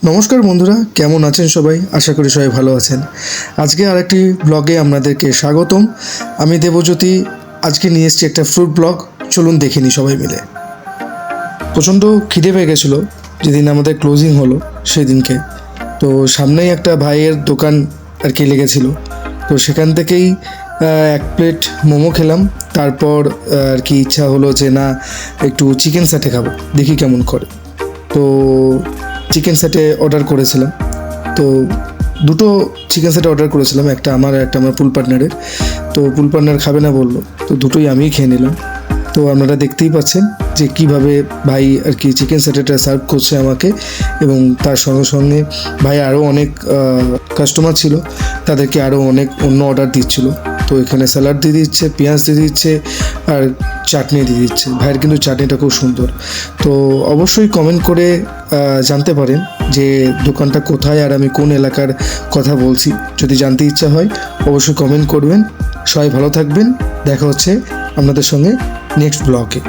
নমস্কার বন্ধুরা, কেমন আছেন সবাই? আশা করি সবাই ভালো আছেন। আজকে আরেকটি ব্লগে আপনাদেরকে স্বাগতম। আমি দেবজ্যোতি। আজকে নিয়ে এসেছি একটা ফ্রুট ব্লগ। চলুন দেখে নিই সবাই মিলে। প্রচণ্ড খিদে পেয়ে গেছিলো যেদিন আমাদের ক্লোজিং হলো সেই দিনকে। তো সামনেই একটা ভাইয়ের দোকান আর কি লেগেছিলো, তো সেখান থেকেই এক প্লেট মোমো খেলাম। তারপর আর কি ইচ্ছা হলো যে না, একটু চিকেন স্যাটে খাবো, দেখি কেমন করে। তো চিকেন সেটে অর্ডার করেছিলাম। তো দুটো চিকেন সেটে অর্ডার করেছিলাম, একটা আমার আর একটা আমার পুল পার্টনারের। তো পুল পার্টনার খাবে না বললো, তো দুটোই আমিই খেয়ে নিলাম। তো আপনারা দেখতেই পাচ্ছেন যে কীভাবে ভাই আর কি চিকেন সেটেটা সার্ভ করছে আমাকে, এবং তার সঙ্গে সঙ্গে ভাই আরও অনেক কাস্টমার ছিল, তাদেরকে আরও অনেক অন্য অর্ডার দিচ্ছিল। তো এখানে স্যালাড দিয়ে দিচ্ছে, পেঁয়াজ দিয়ে দিচ্ছে, আর চাটনি দিয়ে দিচ্ছে। ভাইয়ের কিন্তু চাটনিটা খুব সুন্দর। তো অবশ্যই কমেন্ট করে জানতে পারেন যে দোকানটা কোথায় আর আমি কোন এলাকার কথা বলছি। যদি জানতে ইচ্ছা হয় অবশ্যই কমেন্ট করবেন। সবাই ভালো থাকবেন। দেখা হচ্ছে আপনাদের সঙ্গে নেক্সট ব্লগে।